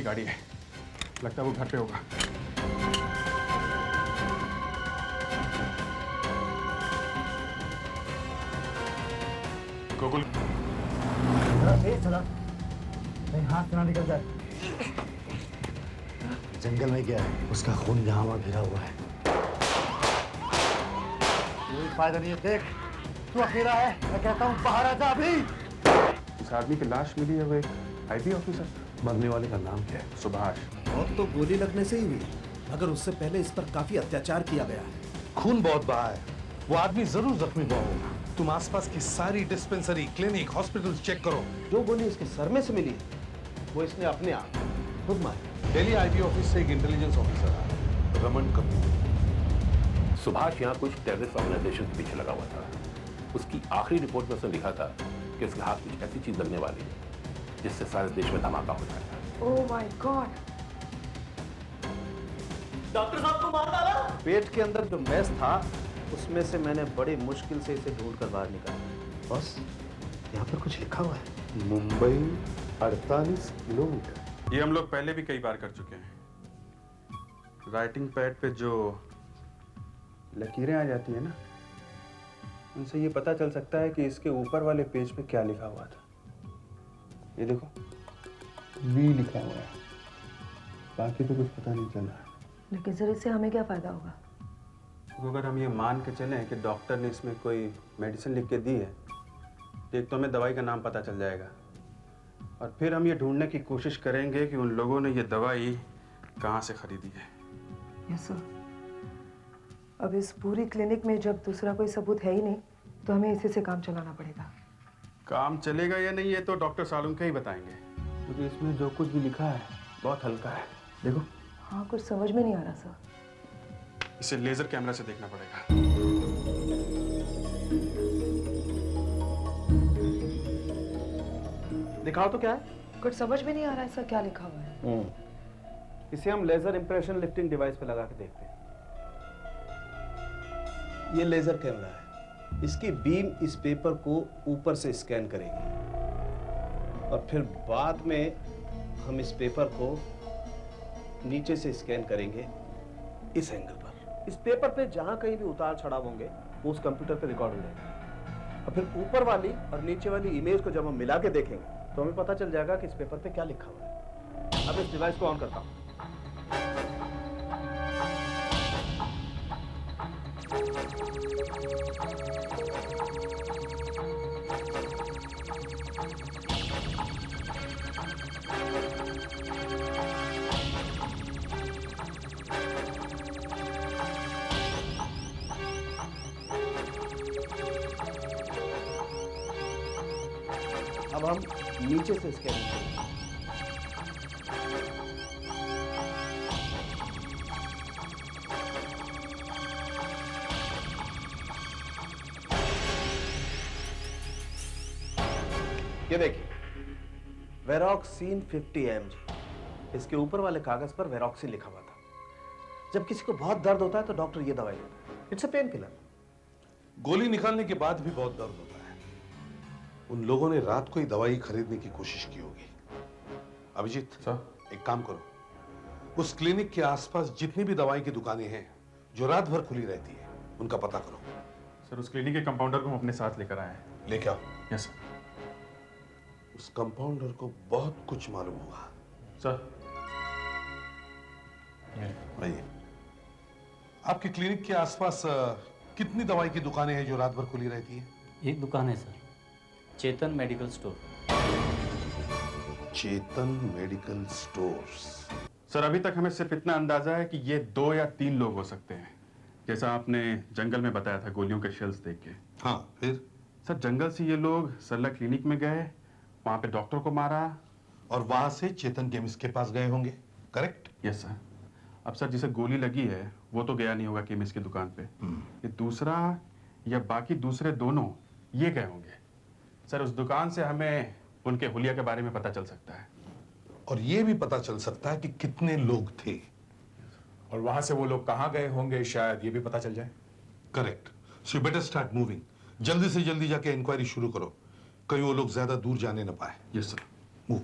गाड़ी है, लगता है वो घर पे होगा। गोकुल चला कहीं हाथ ना निकल जाए। जंगल में क्या है, उसका खून जहां वहां गिरा हुआ है। कोई फायदा नहीं है, देख तू अकेला है, मैं कहता हूँ बाहर आ जा अभी। इस आदमी की लाश मिली है, वो एक आईबी ऑफिसर। मरने वाले का नाम क्या है? सुभाष। मौत तो गोली लगने से ही हुई, मगर उससे पहले इस पर काफी अत्याचार किया गया है। खून बहुत बहा है, वो आदमी जरूर जख्मी हुआ होगा। तुम आसपास की सारी डिस्पेंसरी, क्लिनिक, हॉस्पिटल चेक करो। जो गोली इसके सर में से मिली वो इसने अपने आप खुद मारी। दिल्ली आईबी ऑफिस से एक इंटेलिजेंस ऑफिसर आया, रमन कपूर। सुभाष यहाँ कुछ टेररिस्ट ऑर्गेनाइजेशन के पीछे लगा हुआ था। उसकी आखिरी रिपोर्ट में उसने लिखा था कि उसके हाथ कुछ ऐसी चीज लगने वाली है जिससे सारे देश में धमाका हो जाएगा। Oh my God! डॉक्टर साहब को मार डाला। पेट के अंदर जो मैस था उसमें से मैंने बड़ी मुश्किल से इसे ढूंढ कर बाहर निकाला। बस यहाँ पर कुछ लिखा हुआ है, मुंबई 48 किलोमीटर। ये हम लोग पहले भी कई बार कर चुके हैं। राइटिंग पैड पे जो लकीरें आ जाती है ना, उनसे ये पता चल सकता है कि इसके ऊपर वाले पेज पे क्या लिखा हुआ था। ये देखो, बी लिखा हुआ है, बाकी तो कुछ पता नहीं चल रहा है। लेकिन सर इससे हमें क्या फायदा होगा? तो अगर हम ये मान के चलें कि डॉक्टर ने इसमें कोई मेडिसिन लिख के दी है, तो एक तो हमें दवाई का नाम पता चल जाएगा, और फिर हम ये ढूंढने की कोशिश करेंगे कि उन लोगों ने ये दवाई कहाँ से खरीदी है। Yes sir. अब इस पूरी क्लिनिक में जब दूसरा कोई सबूत है ही नहीं, तो हमें इसी से काम चलाना पड़ेगा। काम चलेगा या नहीं ये तो डॉक्टर सालुंके ही बताएंगे, क्योंकि इसमें जो कुछ भी लिखा है बहुत हल्का है। देखो। हाँ, कुछ समझ में नहीं आ रहा सर। इसे लेजर कैमरा से देखना पड़ेगा। दिखाओ तो क्या है। कुछ समझ में नहीं आ रहा है सर, क्या लिखा हुआ है? इसे हम लेजर इंप्रेशन लिफ्टिंग डिवाइस पे लगा के देखते हैं। ये लेजर कैमरा है, इसकी बीम इस पेपर को ऊपर से स्कैन करेगी और फिर बाद में हम इस पेपर को नीचे से स्कैन करेंगे इस एंगल पर। इस पेपर पे जहां कहीं भी उतार चढ़ाव होंगे वो उस कंप्यूटर पे रिकॉर्ड हो जाएगा, और फिर ऊपर वाली और नीचे वाली इमेज को जब हम मिला के देखेंगे तो हमें पता चल जाएगा कि इस पेपर पे क्या लिखा हुआ है। अब इस डिवाइस को ऑन करता हूं। अब हम नीचे से स्कैन करेंगे। ये देखिए, वेरोक्सिन 50 mg। इसके ऊपर वाले कागज पर वेरोक्सिन लिखा हुआ था। जब किसी को बहुत दर्द होता है तो डॉक्टर ये दवाई देता है। It's a pain killer. गोली निकालने के बाद भी बहुत दर्द होता है। उन लोगों ने रात को ही दवाई खरीदने की कोशिश की होगी। अभिजीत सर, एक काम करो, उस क्लिनिक के आसपास जितनी भी दवाई की दुकानें हैं जो रात भर खुली रहती है, उनका पता करो। सर उस क्लिनिक के कंपाउंडर को हम अपने साथ लेकर आए हैं। लेके आओ। Yes sir. उस कंपाउंडर को बहुत कुछ मालूम होगा। सर आइए। आपके क्लिनिक के आसपास कितनी दवाई की दुकानें हैं जो रात भर खुली रहती हैं? एक दुकान है सर, चेतन मेडिकल स्टोर। चेतन मेडिकल स्टोर्स। सर अभी तक हमें सिर्फ इतना अंदाजा है कि ये 2 या 3 लोग हो सकते हैं, जैसा आपने जंगल में बताया था गोलियों के शेल्स देख के। हाँ, फिर? सर जंगल से ये लोग सरला क्लिनिक में गए, वहां पे डॉक्टर को मारा, और वहां से चेतन केमिस्ट के पास गए होंगे, करेक्ट? Yes sir. अब सर जिसे गोली लगी है वो तो गया नहीं होगा केमिस्ट की दुकान पे। ये दूसरा या बाकी दूसरे दोनों ये गए होंगे। सर उस दुकान से हमें उनके हुलिया के बारे में पता चल सकता है, और ये भी पता चल सकता है कि कितने लोग थे, और वहां से वो लोग कहां गए होंगे शायद ये भी पता चल जाए। Correct. So you better start moving. जल्दी से जल्दी जाके इंक्वायरी शुरू करो, कहीं वो लोग ज्यादा दूर जाने न पाए। Yes sir. मूव।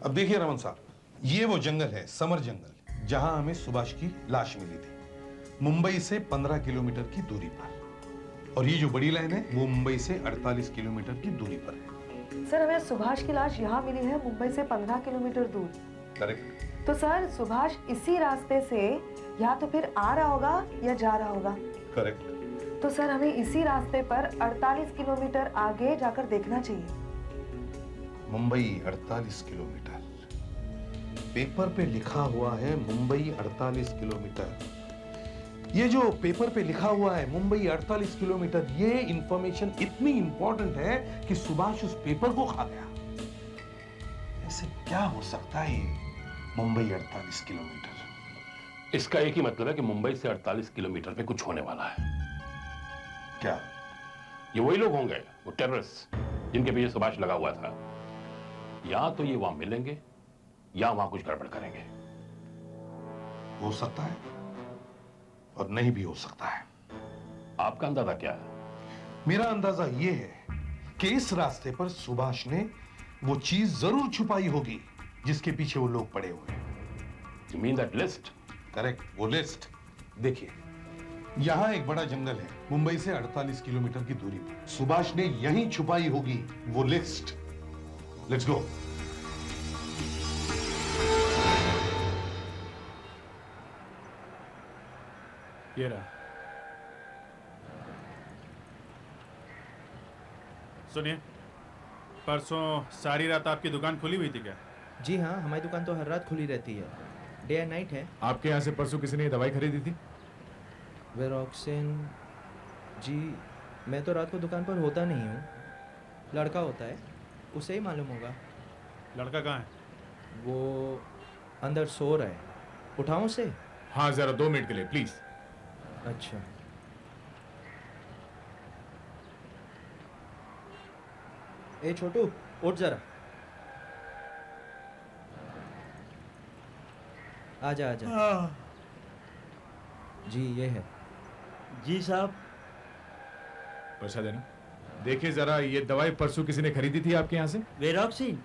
अब देखिए रमन साहब, ये वो जंगल है, समर जंगल, जहां हमें सुभाष की लाश मिली थी, मुंबई से 15 किलोमीटर की दूरी पर। और ये जो बड़ी लाइन है वो मुंबई से 48 किलोमीटर की दूरी पर है। सर हमें सुभाष की लाश यहाँ मिली है, मुंबई से 15 किलोमीटर दूर। करेक्ट। तो सर सुभाष इसी रास्ते से या तो फिर आ रहा होगा या जा रहा होगा। करेक्ट। तो सर हमें इसी रास्ते पर 48 किलोमीटर आगे जाकर देखना चाहिए। मुंबई 48 किलोमीटर, पेपर पे लिखा हुआ है मुंबई 48 किलोमीटर। ये जो पेपर पे लिखा हुआ है मुंबई 48 किलोमीटर, ये इंफॉर्मेशन इतनी इंपॉर्टेंट है कि सुभाष उस पेपर को खा गया। ऐसे क्या हो सकता है ये मुंबई 48 किलोमीटर? इसका एक ही मतलब है कि मुंबई से 48 किलोमीटर पे कुछ होने वाला है। क्या? ये वही लोग होंगे, वो टेररिस्ट जिनके पीछे सुभाष लगा हुआ था। या तो ये वहां मिलेंगे या वहां कुछ गड़बड़ करेंगे। हो सकता है और नहीं भी हो सकता है। आपका अंदाजा क्या है? मेरा अंदाजा ये है कि इस रास्ते पर सुभाष ने वो चीज जरूर छुपाई होगी जिसके पीछे वो लोग पड़े हुए हैं। You mean that list? Correct, वो लिस्ट। देखिए, यहां एक बड़ा जंगल है मुंबई से 48 किलोमीटर की दूरी पर। सुभाष ने यहीं छुपाई होगी वो लिस्ट। Let's go. ये रहा। सुनिए, परसों सारी रात आपकी दुकान खुली हुई थी क्या? जी हाँ, हमारी दुकान तो हर रात खुली रहती है, डे एंड नाइट है। आपके यहाँ से परसों किसी ने दवाई खरीदी थी? वेरोक्सिन? जी मैं तो रात को दुकान पर होता नहीं हूँ, लड़का होता है, उसे ही मालूम होगा। लड़का कहाँ है? वो अंदर सो रहा है, उठाऊँ उसे? हाँ जरा 2 मिनट के लिए प्लीज। अच्छा। ए छोटू, उठ जरा। आजा आजा। जी ये है। जी साहब। पैसा देना। देखिए जरा, ये दवाई परसों किसी ने खरीदी थी आपके यहाँ से? वेरोक्सिन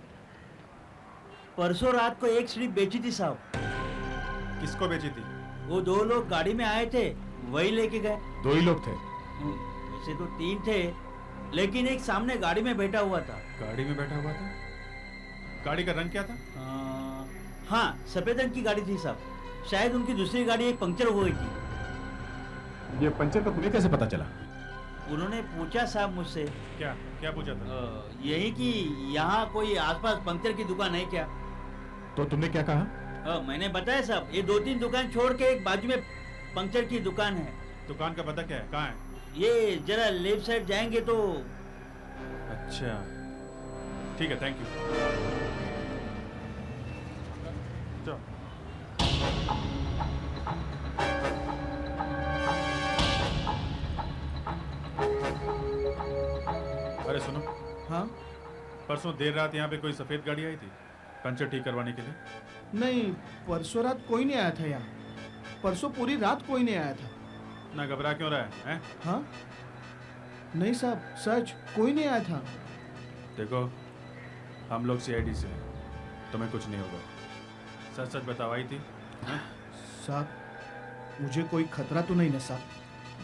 परसों रात को एक स्ट्रिप बेची थी साहब। किसको बेची थी? वो 2 लोग गाड़ी में आए थे, वही लेके गए। 2 ही लोग थे? वैसे तो 3 थे, लेकिन एक सामने गाड़ी में बैठा हुआ था। गाड़ी में बैठा हुआ था? गाड़ी का रंग क्या था? हाँ, सफेद रंग की गाड़ी थी साहब। शायद उनकी दूसरी गाड़ी एक पंक्चर हो गई थी। ये पंचर का तुम्हें कैसे पता चला? उन्होंने पूछा साहब मुझसे। क्या क्या पूछा था? यही कि यहाँ कोई आसपास पंक्चर की दुकान है क्या? तो तुमने क्या कहा? मैंने बताया साहब, ये 2-3 दुकान छोड़ के एक बाजू में पंक्चर की दुकान है। दुकान का पता क्या है? कहाँ है? ये जरा लेफ्ट साइड जाएंगे तो। अच्छा ठीक है, थैंक यू। चलो। अरे सुनो। हाँ? परसों देर रात यहाँ पे कोई सफेद गाड़ी आई थी पंचर ठीक करवाने के लिए? नहीं, परसों रात कोई नहीं आया था यहाँ। परसों पूरी रात कोई नहीं आया था। ना घबरा क्यों रहा है? हाँ? नहीं साहब, सच कोई नहीं आया था। देखो, हम लोग CID से हैं, तुम्हें कुछ नहीं होगा। सच सच बताओ, आई थी? साहब, मुझे कोई खतरा तो नहीं ना साहब?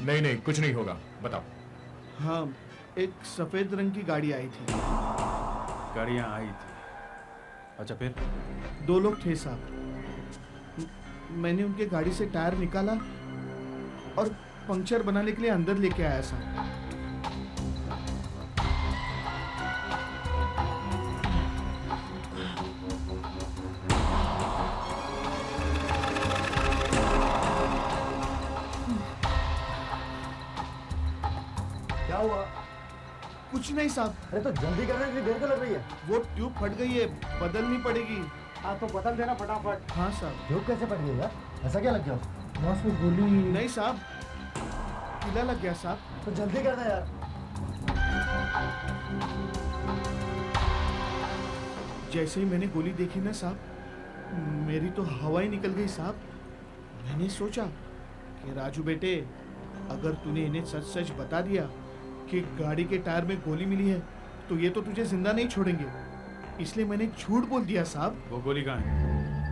नहीं नहीं, कुछ नहीं होगा, बताओ। हाँ, एक सफेद रंग की गाड़ी आई थी। गाड़ी यहाँ आई थी? अच्छा फिर? 2 लोग थे साहब। मैंने उनके गाड़ी से टायर निकाला और पंक्चर बनाने के लिए अंदर लेके आया साहब। क्या हुआ? कुछ नहीं साहब। अरे तो जल्दी करने के लिए देर क्यों लग रही है? वो ट्यूब फट गई है, बदलनी पड़ेगी। हाँ तो बदल देना फटाफट। हाँ साहब। ट्यूब कैसे फट गई यार? ऐसा क्या लग गया? बॉस में गोली? नहीं साहब, कीला लग गया साहब। तो जल्दी करना यार। जैसे ही मैंने गोली देखी ना साहब, मेरी तो हवा ही निकल गई साहब। मैंने सोचा कि राजू बेटे, अगर तूने इन्हें सच सच बता दिया कि गाड़ी के टायर में गोली मिली है तो ये तो तुझे जिंदा नहीं छोड़ेंगे, इसलिए मैंने झूठ बोल दिया साहब। वो गोली कहाँ है?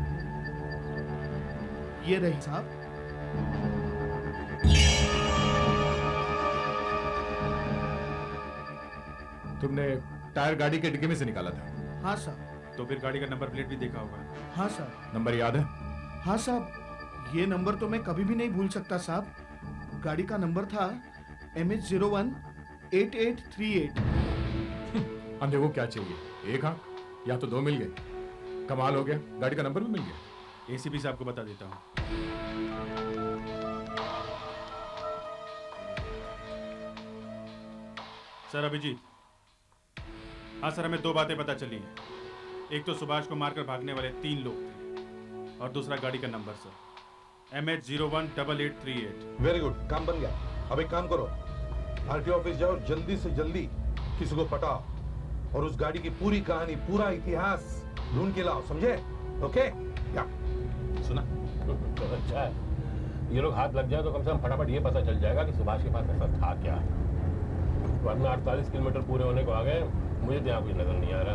ये रही साहब। तुमने टायर गाड़ी के डिक्की में से निकाला था? हाँ साहब। तो फिर गाड़ी का नंबर प्लेट भी देखा होगा? हाँ साहब। नंबर याद है? हाँ साहब, ये नंबर तो मैं कभी भी नहीं भूल सकता साहब। गाड़ी का नंबर था MH018838। अंधे को क्या चाहिए, एक आंख या तो दो मिल गए? कमाल हो गया, गाड़ी का नंबर भी मिल गया। एसीपी साहब को बता देता हूँ। सर अभिजीत। हाँ सर, हमें दो बातें पता चली हैं। एक तो सुभाष को मारकर भागने वाले 3 लोग थे और दूसरा गाड़ी का number sir MH018838। Very good, काम बन गया। अब एक काम करो, आरटीओ ऑफिस जाओ, जल्दी से जल्दी किसी को पटाओ और उस गाड़ी की पूरी कहानी, पूरा इतिहास ढूंढ के लाओ, समझे? ओके? या सुना? तो अच्छा है, ये लोग हाथ लग जाए तो कम से कम फटाफट ये पता चल जाएगा कि सुभाष के पास ऐसा था क्या। वरना 48 किलोमीटर पूरे होने को आ गए, मुझे तो यहाँ कुछ नजर नहीं आ रहा।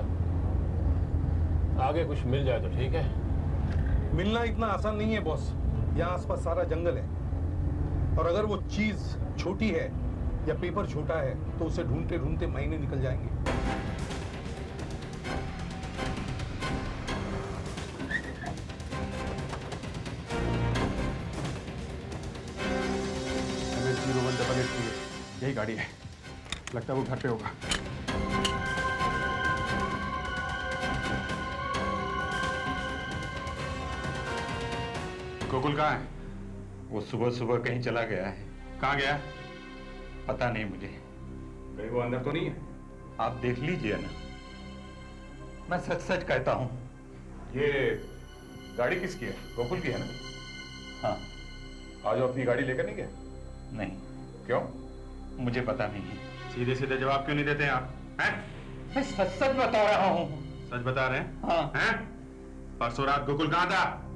आगे कुछ मिल जाए तो ठीक है। मिलना इतना आसान नहीं है बॉस, यहाँ आसपास सारा जंगल है और अगर वो चीज छोटी है या पेपर छोटा है तो उसे ढूंढते ढूंढते महीने निकल जाएंगे। MH018838, यही गाड़ी है। लगता है वो घर पे होगा। गोकुल कहाँ है? वो सुबह सुबह कहीं चला गया है। कहाँ गया? पता नहीं मुझे। कहीं वो अंदर तो नहीं है? आप देख लीजिए ना, मैं सच सच कहता हूँ। ये गाड़ी किसकी है? गोकुल की है ना? हाँ। आज वो अपनी गाड़ी लेकर नहीं गया? नहीं, क्यों? मुझे पता नहीं है। सीधे सीधे जवाब क्यों नहीं देते हैं आप? हैं? मैं सच सच बता रहा हूँ। सच बता रहे हैं? हाँ। हैं? परसों रात गोकुल कहाँ था?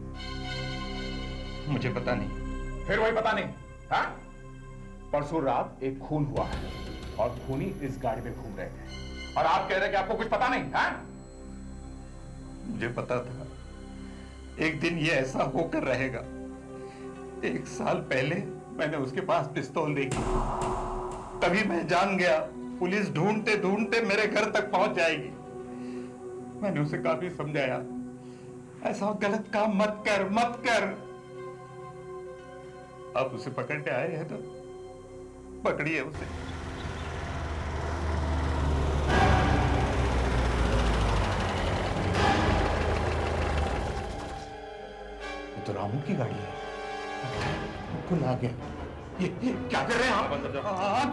मुझे पता नहीं। फिर वही पता नहीं? हाँ? परसों रात एक खून हुआ है और खूनी इस गाड़ी में घूम रहे थे और आप कह रहे हैं कि आपको कुछ पता नहीं? हाँ? मुझे पता था एक दिन ये ऐसा होकर रहेगा। 1 साल पहले मैंने उसके पास पिस्तौल देखी, तभी मैं जान गया पुलिस ढूंढते ढूंढते मेरे घर तक पहुंच जाएगी। मैंने उसे काफी समझाया, ऐसा गलत काम मत कर, मत कर। आप उसे पकड़ के आए हैं तो पकड़िए उसे। तो रामू की गाड़ी है। बिल्कुल आ गया। ये क्या कर रहे हैं आप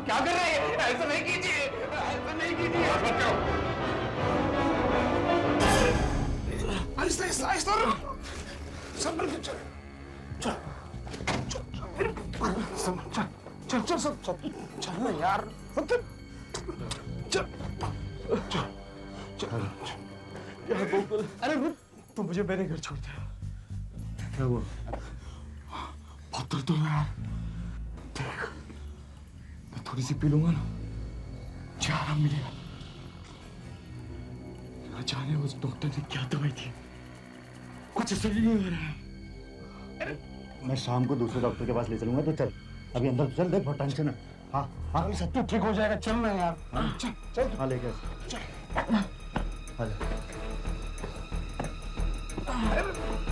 क्या कर रहे हैं? ऐसा नहीं कीजिए, ऐसा नहीं कीजिए। चल ना यार। यार गोकुल, अरे रुक, तू मुझे मेरे घर छोड़ दे। क्या हुआ? बहुत दर्द हो रहा है। देख, मैं थोड़ी सी पी लूंगा ना, मुझे आराम मिलेगा। न जाने उस डॉक्टर ने क्या दवाई दी, कुछ असर नहीं हो रहा है। मैं शाम को दूसरे डॉक्टर के पास ले चलूंगा, तो चल अभी अंदर तो चल, देख बहुत टेंशन है। हाँ हाँ, सब तो ठीक हो जाएगा, चल ना यार। हाँ, चल चल, हाँ लेके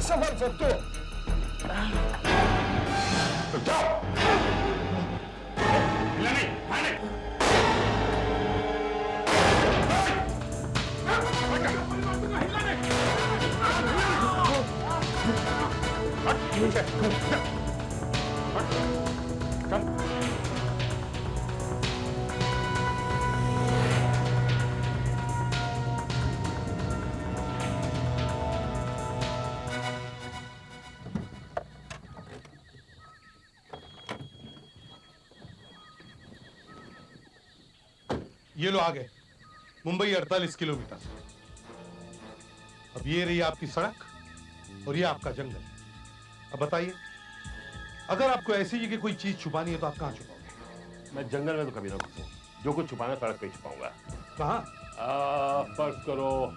संभल सकते हो। ये लो आ गए, मुंबई 48 किलोमीटर। अब ये रही आपकी सड़क और ये आपका जंगल। अब बताइए, अगर आपको ऐसी जगह कोई चीज छुपानी है तो आप कहाँ छुपाओगे? मैं जंगल में तो कभी ना घुसूं। जो कुछ छुपाना सड़क पे ही छुपाऊंगा। कहाँ? फर्ज करो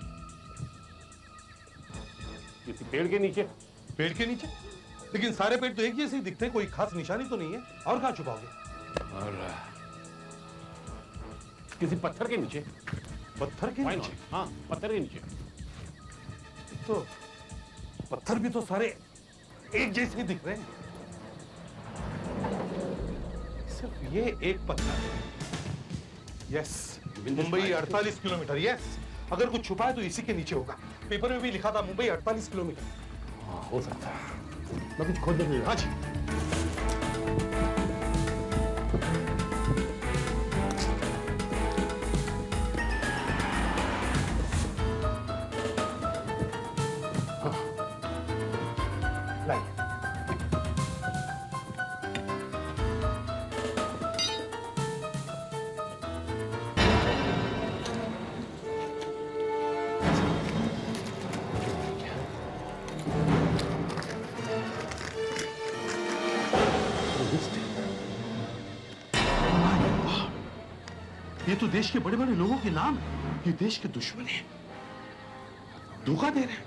किसी पेड़ के नीचे। पेड़ के नीचे? लेकिन सारे पेट तो एक जैसे ही दिखते हैं, कोई खास निशानी तो नहीं है। और कहाँ छुपाओगे? और किसी पत्थर के नीचे। पत्थर के Why नीचे? not? हाँ, पत्थर के नीचे। तो पत्थर भी तो सारे एक जैसे ही दिख रहे हैं। सिर्फ ये एक पत्थर है। Yes, Mumbai 48 kilometre. यस, अगर कुछ छुपा है तो इसी के नीचे होगा। पेपर में भी लिखा था मुंबई 48 किलोमीटर। हाँ, हो सकता है। मैं कुछ खोज देखूंगा। हाँ जी। ये तो देश के बड़े बड़े लोगों के नाम है। ये देश के दुश्मन हैं, धोखा दे रहे हैं,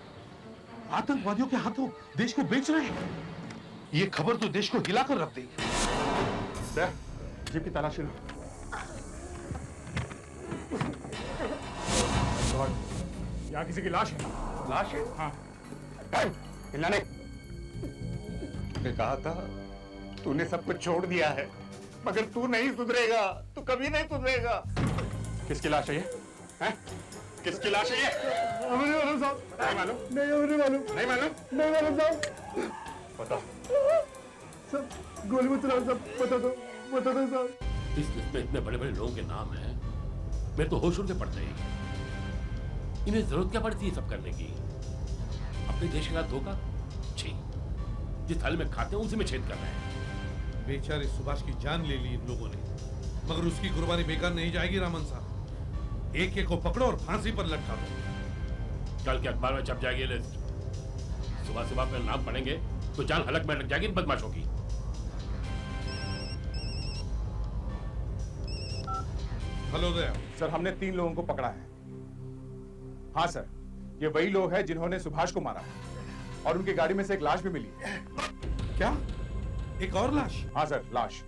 आतंकवादियों के हाथों देश को बेच रहे हैं। ये खबर तो देश को हिलाकर रख देगी। सर, जीप की तलाशी लो। यहाँ किसी की लाश है। लाश है? हाँ। हिलाने। तूने कहा था तूने सब कुछ छोड़ दिया है, मगर तू नहीं सुधरेगा, तू कभी नहीं सुधरेगा। किसकी लाश है ये? हैं? किसकी लाश है ये? हमें नहीं मालूम साहब। नहीं मालूम? नहीं, हमें नहीं मालूम। नहीं मालूम? नहीं मालूम साहब। बताओ। सब गोली में चला सब। बता दो साहब। इस लिस्ट में इतने बड़े बड़े लोगों के नाम हैं, मेरे तो होश उड़ के पड़ते हैं। इन्हें जरूरत क्या पड़ती है सब करने की? अपने देश के साथ धोखा? छी, जिस थाली में खाते हैं उसी में छेद कर रहे हैं। बेचारे सुभाष की जान ले ली इन लोगों ने, मगर उसकी कुर्बानी बेकार नहीं जाएगी। रामन साहब, एक एक को पकड़ो और फांसी पर लटका दो। कल के अखबार में छप जाएगी लिस्ट। सुबह सुबह पर नाम पढ़ेंगे तो जान हलक में लग जाएगी इन बदमाशों की। हेलो दया। सर, हमने 3 लोगों को पकड़ा है। हाँ सर, ये वही लोग हैं जिन्होंने सुभाष को मारा और उनकी गाड़ी में से एक लाश भी मिली। क्या? एक और लाश? हाँ सर, लाश।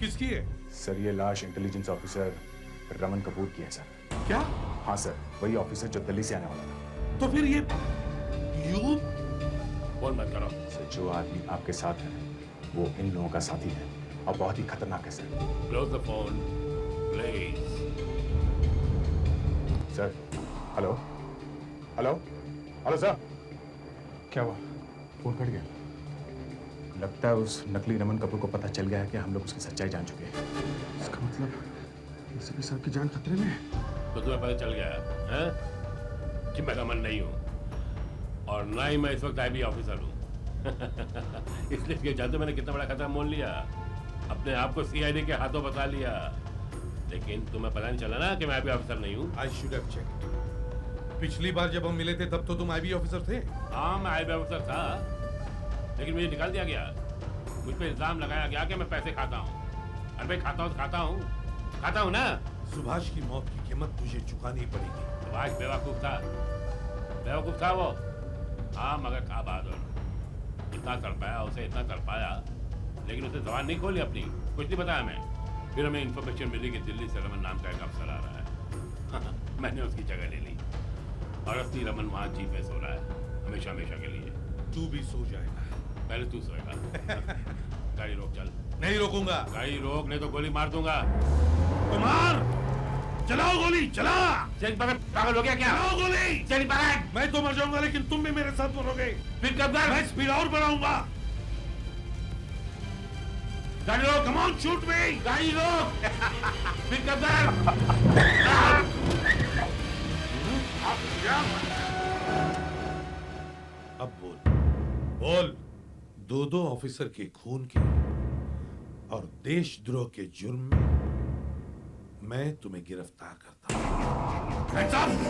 किसकी है? सर, ये लाश इंटेलिजेंस ऑफिसर रमन कपूर की है सर। क्या? हाँ सर, वही ऑफिसर जो दिल्ली से आने वाला था। तो फिर ये फोन मत करो। सर, जो आदमी आपके साथ है वो इन लोगों का साथी है और बहुत ही खतरनाक है sir. Close the phone please. Sir, hello hello hello sir. क्या हुआ? फोन कट गया। लगता है उस नकली रमन कपूर को पता चल गया है कि हम लोग उसकी सच्चाई जान चुके हैं। इसका मतलब एसीपी साहब की जान खतरे में है। तो तुम्हें पता चल गया है कि मैं रमन नहीं हूँ और ना ही मैं इस वक्त आईबी ऑफिसर हूँ। इसलिए कि जानते मैंने कितना बड़ा खतरा मोल लिया, अपने आप को सीआईडी के हाथों बता लिया। लेकिन तुम्हें पता नहीं चला ना कि मैं आईबी ऑफिसर नहीं हूँ। I should have checked. पिछली बार जब हम मिले थे तब तो तुम आईबी ऑफिसर थे। हाँ, मैं आईबी ऑफिसर था, लेकिन मुझे निकाल दिया गया। मुझ पर इल्जाम लगाया गया कि मैं पैसे खाता हूँ। अरे भाई, खाता हूँ ना। सुभाष की मौत की कीमत तुझे चुकानी पड़ेगी। सुभाष बेवकूफ था वो। हाँ, मगर था बहादुर। इतना कर पाया उसे, इतना कर पाया, लेकिन उसे जबान नहीं खोली अपनी, कुछ नहीं बताया हमें। फिर हमें इन्फॉर्मेशन मिली कि दिल्ली से रमन नाम का एक अफसर आ रहा है। मैंने उसकी जगह ले ली और असली रमन वहाँ जीप में सो रहा है, हमेशा के लिए। तू भी सो जाएगा। पहले तू सोएगा। गाड़ी रोक, चल। नहीं रोकूंगा। गाड़ी रोक, नहीं तो गोली मार दूंगा। कुमार, चलाओ गोली, चला। पागल हो गया क्या? चलाओ गोली। चल पागल। मैं तो मर जाऊंगा, लेकिन तुम भी मेरे साथ मरोगे। फिर कब कर? मैं स्पीड और बढ़ाऊंगा। गाड़ी रोक। कम ऑन, शूट मी। गाड़ी रोक। फिर कब कर? अब बोल। 2 ऑफिसर के खून के और देशद्रोह के जुर्म में मैं तुम्हें गिरफ्तार करता हूं।